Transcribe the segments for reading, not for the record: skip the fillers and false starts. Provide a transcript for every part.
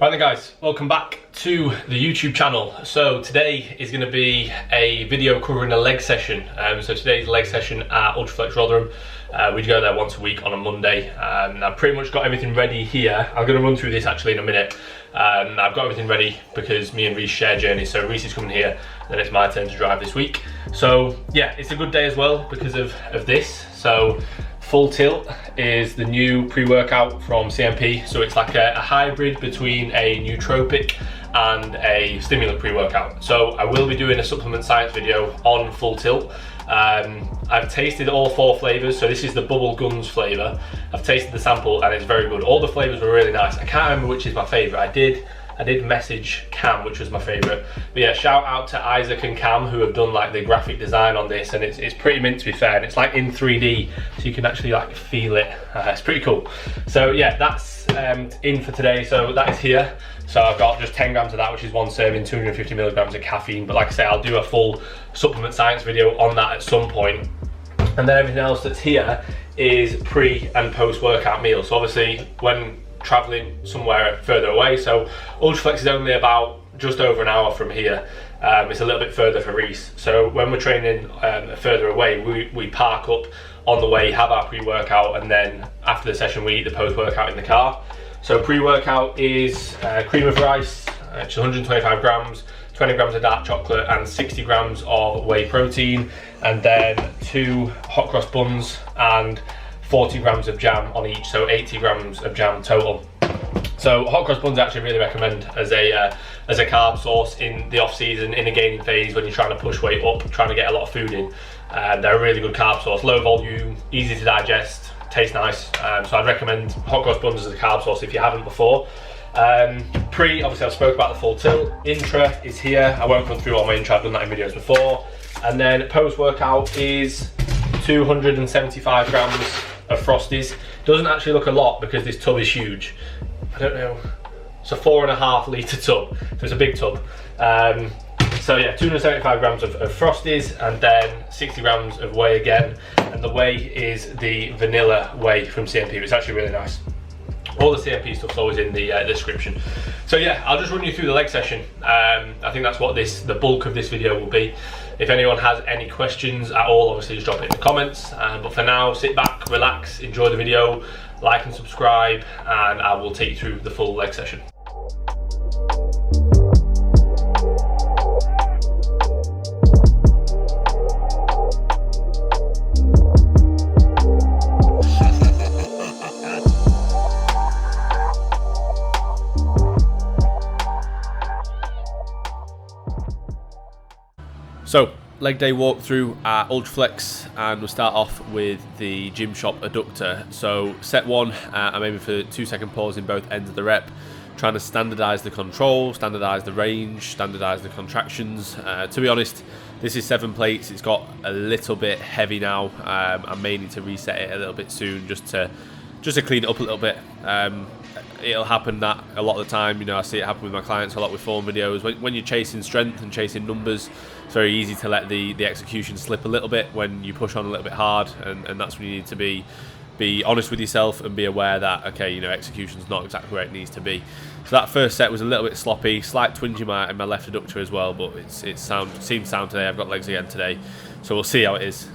Right then guys, welcome back to the YouTube channel. So today is going to be a video covering a leg session. So today's leg session at Ultraflex Rotherham. We go there once a week on a Monday. I've pretty much got everything ready here. I'm going to run through this actually in a minute. I've got everything ready because me and Reece share journeys. So Reece is coming here, then it's my turn to drive this week. So yeah, it's a good day as well because of this. So Full Tilt is the new pre-workout from CMP. So it's like a hybrid between a nootropic and a stimulant pre-workout. So I will be doing a supplement science video on Full Tilt. I've tasted all 4 flavors. So this is the Bubble Guns flavor. I've tasted the sample and it's very good. All the flavors were really nice. I can't remember which is my favorite. I did message Cam, which was my favorite. But yeah, shout out to Isaac and Cam who have done like the graphic design on this, and it's pretty mint to be fair. And it's like in 3D, so you can actually like feel it. It's pretty cool. So yeah, that's in for today. So that is here. So I've got just 10 grams of that, which is 1 serving, 250 milligrams of caffeine. But like I say, I'll do a full supplement science video on that at some point. And then everything else that's here is pre and post workout meals. So obviously when traveling somewhere further away, so Ultraflex is only about just over an hour from here. It's a little bit further for Reece. So when we're training further away, we park up on the way, have our pre-workout, and then after the session we eat the post-workout in the car. So pre-workout is cream of rice, which is 125 grams, 20 grams of dark chocolate and 60 grams of whey protein, and then 2 hot cross buns and 40 grams of jam on each, so 80 grams of jam total. So hot cross buns I actually really recommend as a carb source in the off season, in a gaining phase when you're trying to push weight up, trying to get a lot of food in. They're a really good carb source, low volume, easy to digest, taste nice. So I'd recommend hot cross buns as a carb source if you haven't before. Pre, obviously I've spoke about the Full Tilt. Intra is here. I won't run through all my intra, I've done that in videos before. And then post workout is 275 grams of Frosties. Doesn't actually look a lot because this tub is huge. I don't know, it's a 4.5 litre tub, so it's a big tub. So yeah, 275 grams of Frosties, and then 60 grams of whey again, and the whey is the vanilla whey from CMP. It's actually really nice. All the CMP stuff's always in the description. So yeah, I'll just run you through the leg session. I think that's what the bulk of this video will be. If anyone has any questions at all, obviously just drop it in the comments. But for now, sit back, relax, enjoy the video, like and subscribe, and I will take you through the full leg session. So, leg day walkthrough at Ultraflex, and we'll start off with the gym shop adductor. So set 1, I'm aiming for 2-second pause in both ends of the rep, trying to standardise the control, standardise the range, standardise the contractions. To be honest, this is 7 plates, it's got a little bit heavy now. I may need to reset it a little bit soon just to clean it up a little bit. It'll happen that a lot of the time, you know, I see it happen with my clients a lot with form videos. When you're chasing strength and chasing numbers, it's very easy to let the execution slip a little bit when you push on a little bit hard, and that's when you need to be honest with yourself and be aware that, okay, you know, execution's not exactly where it needs to be. So that first set was a little bit sloppy, slight twinge in my left adductor as well, but it seems sound today. I've got legs again today, so we'll see how it is.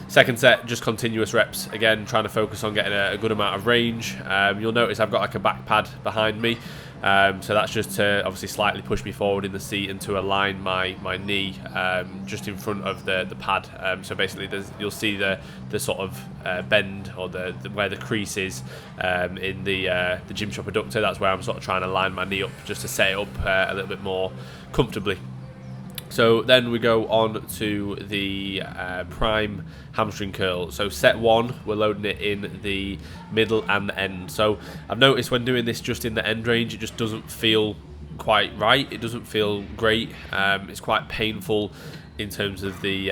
Second set, just continuous reps, again trying to focus on getting a good amount of range. You'll notice I've got like a back pad behind me, so that's just to obviously slightly push me forward in the seat and to align my knee just in front of the pad. So basically you'll see the sort of bend, or where the crease is in the gym shop adductor. That's where I'm sort of trying to line my knee up just to set it up a little bit more comfortably. So then we go on to the prime hamstring curl. So set 1, we're loading it in the middle and the end. So I've noticed when doing this just in the end range, it just doesn't feel quite right. It doesn't feel great. It's quite painful in terms of the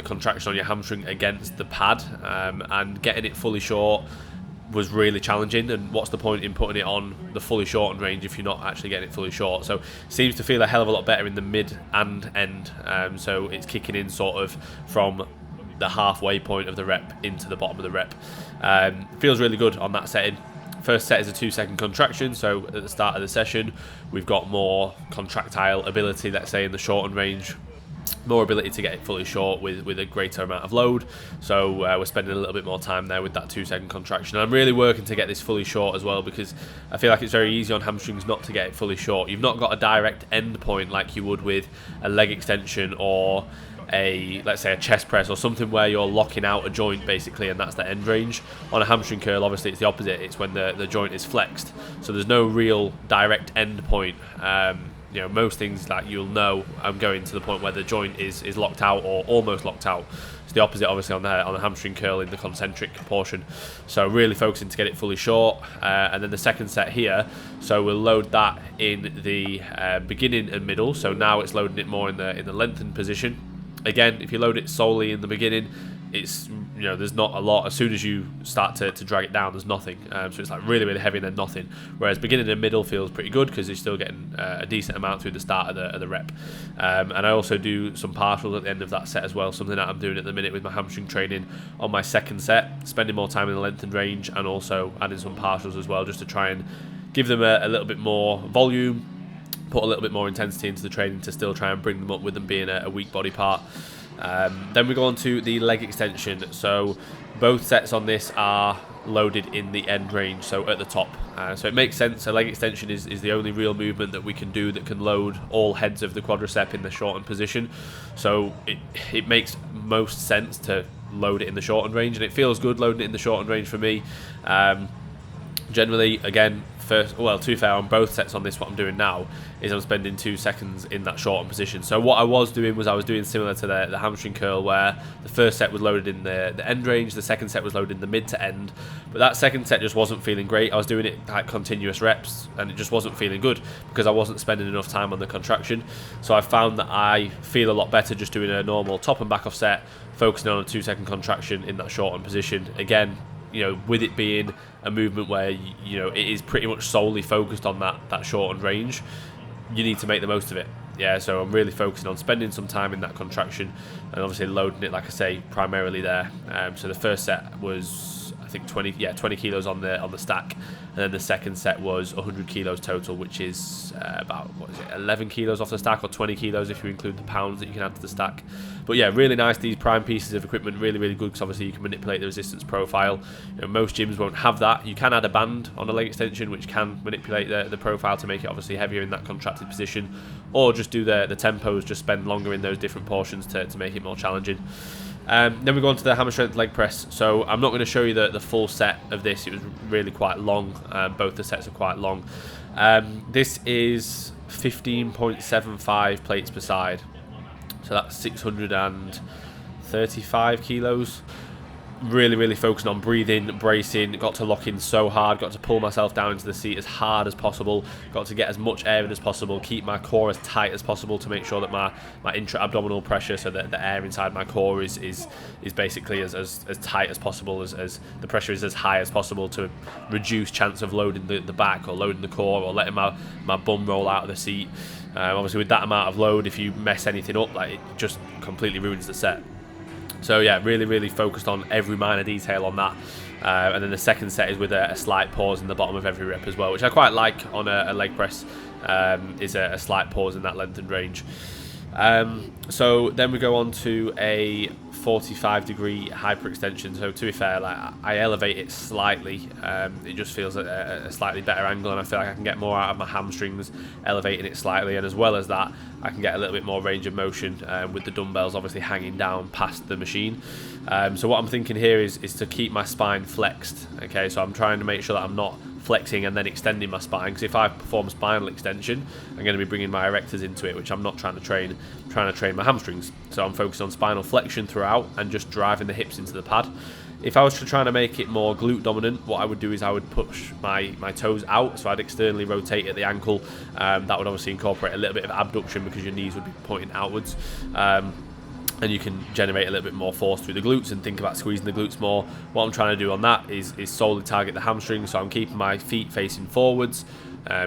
contraction on your hamstring against the pad, and getting it fully short was really challenging. And what's the point in putting it on the fully shortened range if you're not actually getting it fully short? So it seems to feel a hell of a lot better in the mid and end. So it's kicking in sort of from the halfway point of the rep into the bottom of the rep. Feels really good on that setting. First set is a 2-second contraction, so at the start of the session we've got more contractile ability, let's say in the shortened range, more ability to get it fully short with a greater amount of load. So we're spending a little bit more time there with that 2-second contraction. And I'm really working to get this fully short as well, because I feel like it's very easy on hamstrings not to get it fully short. You've not got a direct end point like you would with a leg extension or let's say a chest press or something where you're locking out a joint basically, and that's the end range. On a hamstring curl, obviously it's the opposite. It's when the joint is flexed, so there's no real direct end point. You know, most things that you'll know, I'm going to the point where the joint is locked out or almost locked out. It's the opposite obviously on the hamstring curl in the concentric portion. So really focusing to get it fully short. And then the second set here, so we'll load that in the beginning and middle. So now it's loading it more in the lengthened position. Again, if you load it solely in the beginning, it's, you know, there's not a lot. As soon as you start to drag it down, there's nothing. So it's like really heavy and then nothing. Whereas beginning and middle feels pretty good because you're still getting a decent amount through the start of the rep. And I also do some partials at the end of that set as well, something that I'm doing at the minute with my hamstring training on my second set, spending more time in the lengthened range and also adding some partials as well, just to try and give them a little bit more volume, put a little bit more intensity into the training to still try and bring them up with them being a weak body part. Then we go on to the leg extension. So both sets on this are loaded in the end range, so at the top. So it makes sense. A leg extension is the only real movement that we can do that can load all heads of the quadricep in the shortened position. So it makes most sense to load it in the shortened range, and it feels good loading it in the shortened range for me. Generally, again, to be fair, on both sets on this, what I'm doing now is I'm spending 2 seconds in that shortened position. So what I was doing was I was doing similar to the hamstring curl, where the first set was loaded in the end range, the second set was loaded in the mid to end. But that second set just wasn't feeling great. I was doing it like continuous reps, and it just wasn't feeling good because I wasn't spending enough time on the contraction. So I found that I feel a lot better just doing a normal top and back off set, focusing on a 2-second contraction in that shortened position. Again, you know, with it being a movement where, you know, it is pretty much solely focused on that shortened range, you need to make the most of it. Yeah, so I'm really focusing on spending some time in that contraction and obviously loading it, like I say, primarily there. So the first set was, I think, 20 kilos on the stack, and then the second set was 100 kilos total, which is about 11 kilos off the stack, or 20 kilos if you include the pounds that you can add to the stack. But yeah, really nice. These prime pieces of equipment, really good, because obviously you can manipulate the resistance profile. You know, most gyms won't have that. You can add a band on a leg extension which can manipulate the profile to make it obviously heavier in that contracted position, or just do the tempos, just spend longer in those different portions to make it more challenging. Then we go on to the hammer strength leg press. So I'm not going to show you the full set of this. It was really quite long. Both the sets are quite long. This is 15.75 plates per side. So that's 635 kilos. Really focusing on breathing, bracing, got to lock in so hard, got to pull myself down into the seat as hard as possible, got to get as much air in as possible, keep my core as tight as possible to make sure that my intra-abdominal pressure, so that the air inside my core is basically as tight as possible, as the pressure is as high as possible, to reduce chance of loading the back or loading the core or letting my bum roll out of the seat. Obviously with that amount of load, if you mess anything up, like, it just completely ruins the set. So yeah, really focused on every minor detail on that. And then the second set is with a slight pause in the bottom of every rep as well, which I quite like on a leg press, is a slight pause in that lengthened range. So then we go on to a 45-degree hyperextension. So to be fair, like, I elevate it slightly. It just feels at a slightly better angle, and I feel like I can get more out of my hamstrings elevating it slightly, and as well as that, I can get a little bit more range of motion with the dumbbells obviously hanging down past the machine. So what I'm thinking here is to keep my spine flexed. Okay, so I'm trying to make sure that I'm not flexing and then extending my spine, because if I perform spinal extension, I'm going to be bringing my erectors into it, which I'm not trying to train. I'm trying to train my hamstrings. So I'm focused on spinal flexion throughout and just driving the hips into the pad. If I was to try to make it more glute dominant, what I would do is I would push my toes out, so I'd externally rotate at the ankle. That would obviously incorporate a little bit of abduction because your knees would be pointing outwards. And you can generate a little bit more force through the glutes and think about squeezing the glutes more. What I'm trying to do on that is solely target the hamstring, so I'm keeping my feet facing forwards,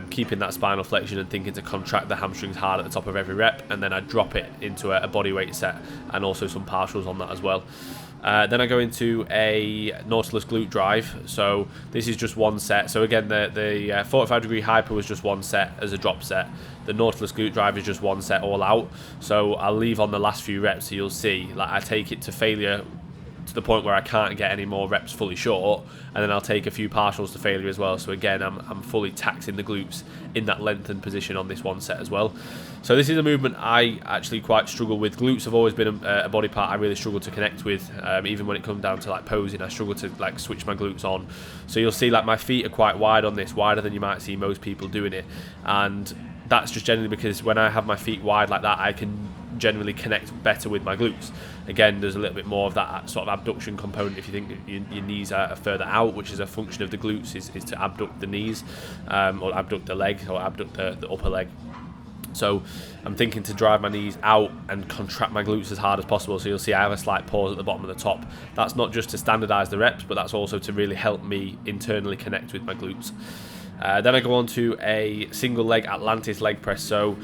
keeping that spinal flexion and thinking to contract the hamstrings hard at the top of every rep, and then I drop it into a body weight set and also some partials on that as well. Then I go into a Nautilus glute drive. So this is just one set. So again, the 45 degree hyper was just one set as a drop set. The Nautilus glute drive is just one set all out. So I'll leave on the last few reps, so you'll see, like, I take it to failure to the point where I can't get any more reps fully short, and then I'll take a few partials to failure as well. So again, I'm fully taxing the glutes in that lengthened position on this one set as well. So this is a movement I actually quite struggle with. Glutes have always been a body part I really struggle to connect with. Even when it comes down to like posing, I struggle to like switch my glutes on. So you'll see like my feet are quite wide on this, wider than you might see most people doing it, and that's just generally because when I have my feet wide like that, I can generally connect better with my glutes. Again, there's a little bit more of that sort of abduction component if you think your knees are further out, which is a function of the glutes, is to abduct the knees, or abduct the leg, or abduct the upper leg. So I'm thinking to drive my knees out and contract my glutes as hard as possible. So you'll see I have a slight pause at the bottom of the top. That's not just to standardise the reps, but that's also to really help me internally connect with my glutes. Then I go on to a single leg Atlantis leg press. So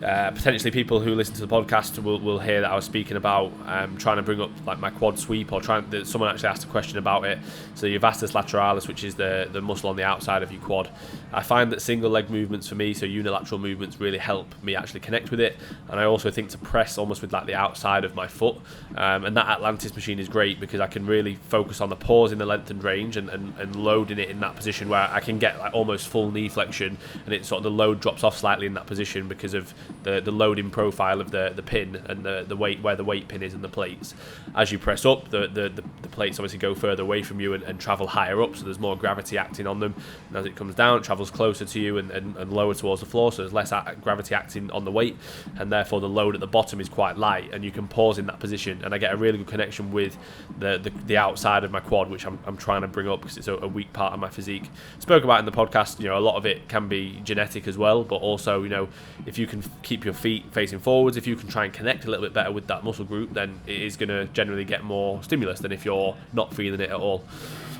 potentially people who listen to the podcast will hear that I was speaking about trying to bring up like my quad sweep, or someone actually asked a question about it. So your vastus lateralis, which is the muscle on the outside of your quad. I find that single leg movements for me, so unilateral movements, really help me actually connect with it. And I also think to press almost with like the outside of my foot, and that Atlantis machine is great because I can really focus on the pause in the lengthened range and loading it in that position where I can get like almost full knee flexion, and it sort of the load drops off slightly in that position because of the loading profile of the pin and the weight, where the weight pin is and the plates. As you press up, the plates obviously go further away from you and travel higher up, so there's more gravity acting on them. And as it comes down, it travels closer to you and lower towards the floor, so there's less gravity acting on the weight, and therefore the load at the bottom is quite light, and you can pause in that position, and I get a really good connection with the outside of my quad, which I'm trying to bring up because it's a weak part of my physique. Spoke about in the podcast, a lot of it can be genetic as well, but also, if you can keep your feet facing forwards, if you can try and connect a little bit better with that muscle group, then it is going to generally get more stimulus than if you're not feeling it at all.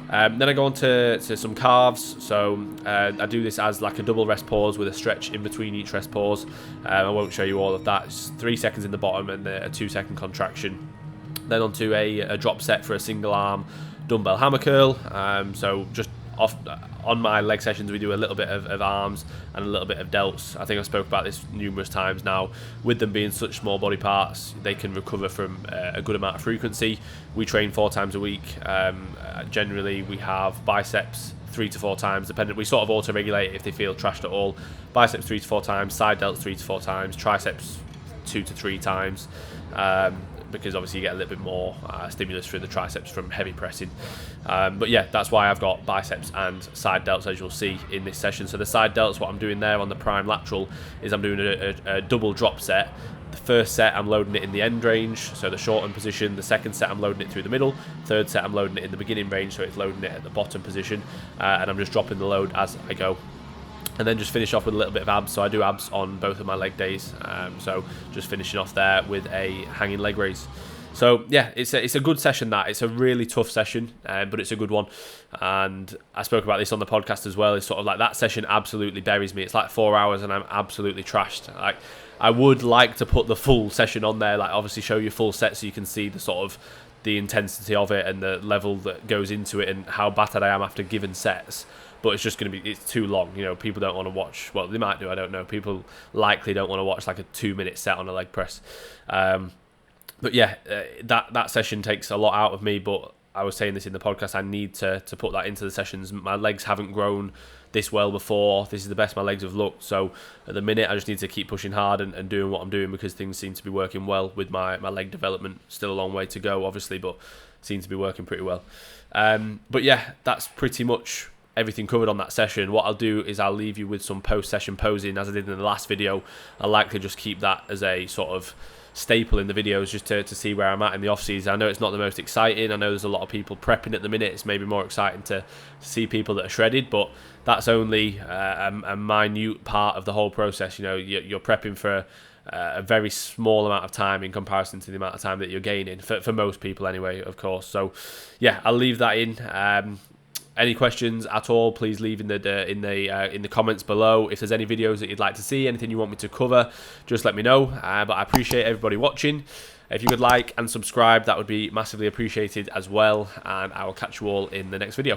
Then I go on to some calves. So I do this as like a double rest pause with a stretch in between each rest pause. I won't show you all of that. It's 3 seconds in the bottom and a 2-second contraction. Then onto a drop set for a single arm dumbbell hammer curl. So just on my leg sessions, we do a little bit of arms and a little bit of delts. I think I spoke about this numerous times now. With them being such small body parts, they can recover from a good amount of frequency. We train 4 times a week. Generally, we have biceps 3 to 4 times, depending. We sort of auto-regulate if they feel trashed at all. Biceps 3 to 4 times, side delts 3 to 4 times, triceps 2 to 3 times. Because obviously you get a little bit more stimulus through the triceps from heavy pressing. But yeah, that's why I've got biceps and side delts, as you'll see in this session. So the side delts, what I'm doing there on the prime lateral is I'm doing a double drop set. The first set I'm loading it in the end range, so the shortened position. The second set I'm loading it through the middle. Third set I'm loading it in the beginning range, so it's loading it at the bottom position. And I'm just dropping the load as I go. And then just finish off with a little bit of abs. So I do abs on both of my leg days. So just finishing off there with a hanging leg raise. So yeah, it's a good session. It's a really tough session, but it's a good one. And I spoke about this on the podcast as well. It's sort of like that session absolutely buries me. It's like 4 hours and I'm absolutely trashed. Like I would like to put the full session on there, like obviously show you full set so you can see the sort of the intensity of it and the level that goes into it and how battered I am after given sets. But it's just going to be, it's too long. People don't want to watch, well, they might do, I don't know. People likely don't want to watch like a 2-minute set on a leg press. But yeah, that session takes a lot out of me, but I was saying this in the podcast, I need to put that into the sessions. My legs haven't grown this well before. This is the best my legs have looked. So at the minute, I just need to keep pushing hard and doing what I'm doing because things seem to be working well with my leg development. Still a long way to go, obviously, but seems to be working pretty well. But yeah, that's pretty much everything covered on that session. What I'll do is I'll leave you with some post-session posing as I did in the last video. I'll likely just keep that as a sort of staple in the videos just to see where I'm at in the off-season. I know it's not the most exciting. I know there's a lot of people prepping at the minute. It's maybe more exciting to see people that are shredded, but that's only a minute part of the whole process. You're prepping for a very small amount of time in comparison to the amount of time that you're gaining, for most people anyway, of course. So yeah, I'll leave that in. Any questions at all, please leave in the comments below. If there's any videos that you'd like to see, anything you want me to cover, just let me know. But I appreciate everybody watching. If you could like and subscribe, that would be massively appreciated as well. And I will catch you all in the next video.